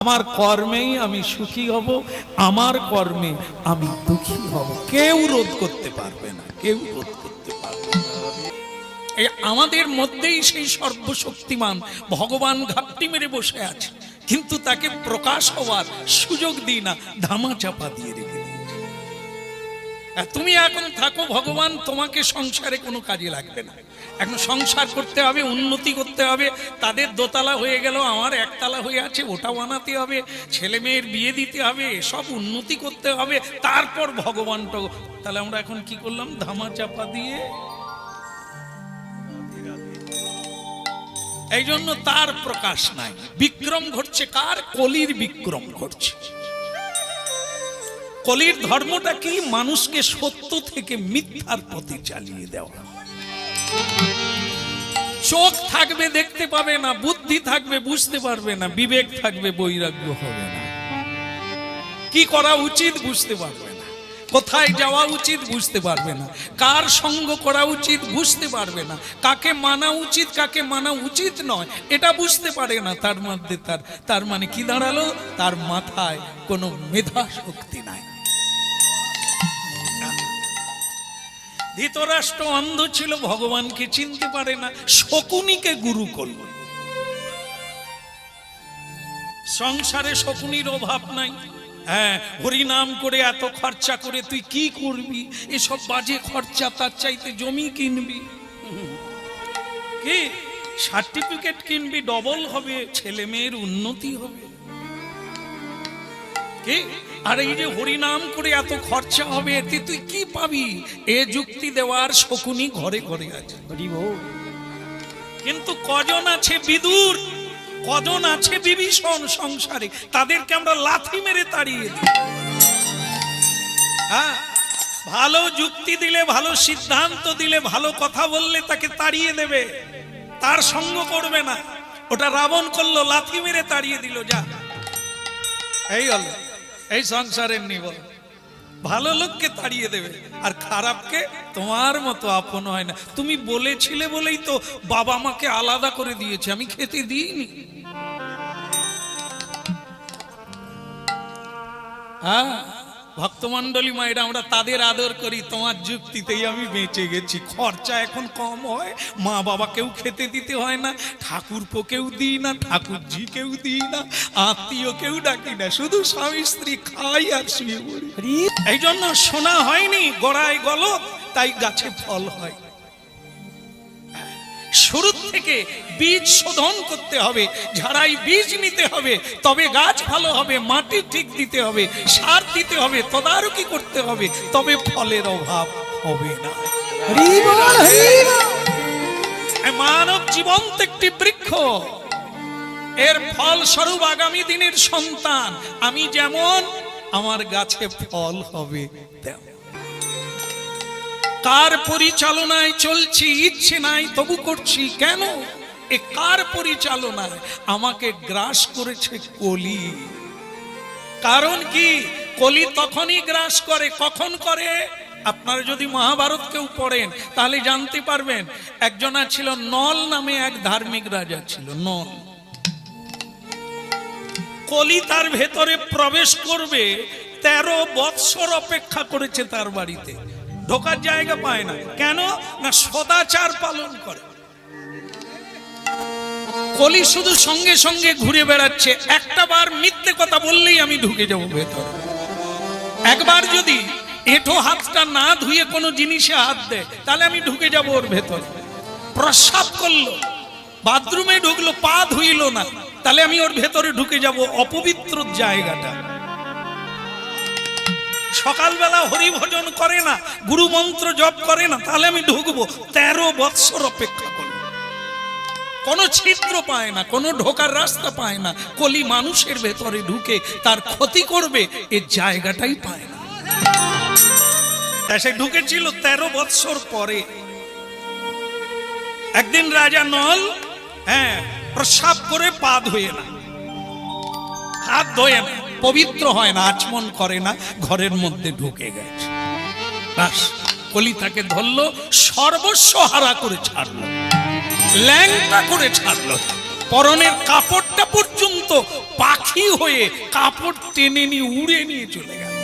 আমার কর্মেই আমি সুখী হব, আমার কর্মে আমি দুঃখী হব। কেউ রোধ করতে পারবে না, কেউ রোধ করতে পারবে না। এই আমাদের মধ্যেই সেই সর্বশক্তিমান ভগবান ঘাপটি মেরে বসে আছে, কিন্তু তাকে প্রকাশ হওয়ার সুযোগ দিই না, ধামা চাপা দিয়ে রেখে দিয়েছে। তুমি এখন থাকো, ভগবান তোমাকে সংসারে কোনো কাজে লাগবে না। এখন সংসার করতে হবে, উন্নতি করতে হবে। তাদের দোতলা হয়ে গেল, আমার একতলা হয়ে আছে, ওটা বানাতে হবে, ছেলে মেয়ের বিয়ে দিতে হবে, সব উন্নতি করতে হবে, তারপর ভগবানটা। তাহলে আমরা এখন কি করলাম? ধামা চাপা দিয়ে। এই জন্য তার প্রকাশ নাই। বিক্রম ঘটছে কার? কলির বিক্রম ঘটছে। কলির ধর্মটা কি? মানুষকে সত্য থেকে মিথ্যার পথে চালিয়ে দেওয়া। চোখ থাকবে দেখতে পাবে না, বুদ্ধি থাকবে বুঝতে পারবে না, বিবেক থাকবে বৈরাগ্য হবে না, কি করা উচিত বুঝতে পারবে না, কোথায় যাওয়া উচিত বুঝতে পারবে না, কার সঙ্গ করা উচিত বুঝতে পারবে না, কাকে মানা উচিত কাকে মানা উচিত নয় এটা বুঝতে পারে না। তার মধ্যে তার মানে কি দাঁড়ালো? তার মাথায় কোনো মেধা শক্তি নাই। ধৃতরাষ্ট্র অন্ধ ছিল, ভগবানকে চিনতে পারে না, শকুনিকে গুরু করল। সংসারে শকুনির অভাব নাই। হ্যাঁ, হরিনাম করে এত খরচা করে তুই কি করবি? এসব বাজে খরচা, তার চাইতে জমি কিনবি, কি সার্টিফিকেট কিনবি, ডবল হবে, ছেলে মেয়ের উন্নতি হবে। কি আর এই যে হরিনাম করে এত খরচা হবে, এতে তুই কি পাবি? এ যুক্তি দেওয়ার শকুনি ঘরে ঘরে আছে। কিন্তু কজন আছে বিদুর, কজন আছে বিভীষণ সংসারে, তাদেরকে আমরা লাথি মেরে তাড়িয়ে দিই। হ্যাঁ, ভালো যুক্তি দিলে, ভালো সিদ্ধান্ত দিলে, ভালো কথা বললে তাকে তাড়িয়ে দেবে, তার সঙ্গ করবে না। ওটা রাবণ করলো, লাথি মেরে তাড়িয়ে দিল। যা, এই হলো এই সংসারের নিয়ম। ভালো লোককে তাড়িয়ে দেবে, আর খারাপকে তোমার মতো আপন হয় না। তুমি বলেছিলে বলেই তো বাবা মাকে আলাদা করে দিয়েছে, আমি খেতে দিইনি। হ্যাঁ, ভক্তমন্ডলী মায়েরা, আমরা তাদের আদর করি, তোমার যুক্তিতেই আমি বেঁচে গেছি। খরচা এখন কম হয়, মা বাবাকেও খেতে দিতে হয় না, ঠাকুরপোকেও দিই না, ঠাকুরজি কেউ দিই না, আত্মীয় কেউ ডাকি না, শুধু স্বামী স্ত্রী খাই আর শুয়ে পড়ি। এই জন্য শোনা হয়নি গোড়ায় গলদ, তাই গাছে ফল হয়। শুরু থেকে বীজ শোধন করতে হবে, ঝাড়াই বীজ নিতে হবে, তবে গাছ ভালো হবে। মাটি ঠিক দিতে হবে, সার দিতে হবে, তদারকি করতে হবে, তবে ফলের অভাব হবে না। মানব জীবন্ত একটি বৃক্ষ, এর ফল স্বরূপ আগামী দিনের সন্তান। আমি যেমন, আমার গাছে ফল হবে তেমন। কার পরিচালনায় চলছি? ইচ্ছে নাই তবু করছি। কেন? এ কার পরিচালনায়? আমাকে গ্রাস করেছে কলি। কারণ কি? কলি তখনই গ্রাস করে, কখন করে? আপনারা যদি মহাভারত কেউ পড়েন তাহলে জানতে পারবেন। একজনা ছিল নল নামে, এক ধার্মিক রাজা ছিল নল। কলি তার ভেতরে প্রবেশ করবে, 13 বৎসর অপেক্ষা করেছে তার বাড়িতে, ঢোকার জায়গা পায় না। কেন? না সদাচার পালন করে। কলি শুধু সঙ্গে সঙ্গে ঘুরে বেড়াচ্ছে। একটা বার মিথ্যে কথা বললেই আমি ঢুকে যাব ভেতর। একবার যদি এঁঠো হাতটা না ধুয়ে কোনো জিনিসে হাত দেয়, তাহলে আমি ঢুকে যাব ওর ভেতর। প্রস্রাব করলো, বাথরুমে ঢুকলো, পা ধুইল না, তাহলে আমি ওর ভেতরে ঢুকে যাব, অপবিত্র জায়গাটা। সকালবেলা হরি ভজন করে না, গুরু মন্ত্র জপ করে না, তাহলে আমি ঢুকবো। 13 বৎসর অপেক্ষা করব, কোনো ছিদ্র পায় না, কোনো ঢোকার রাস্তা পায় না। কলি মানুষের ভেতরে ঢুকে তার ক্ষতি করবে, এর জায়গাটাই পায় না। সে ঢুকেছিল 13 বৎসর পরে। একদিন রাজা নল, হ্যাঁ, প্রস্রাব করে পা ধোয়ে না, হাত ধোয়ে না, পবিত্র হয় না, আচমন করে না, ঘরের মধ্যে ঢুকে গেছে। ব্যাস, কলি তাকে ধরলো, সর্বস্ব হারা করে ছাড়লো, ল্যাংটা করে ছাড়লো। পরনের কাপড়টা পর্যন্ত পাখি হয়ে কাপড় টেনে নিয়ে উড়ে নিয়ে চলে গেল।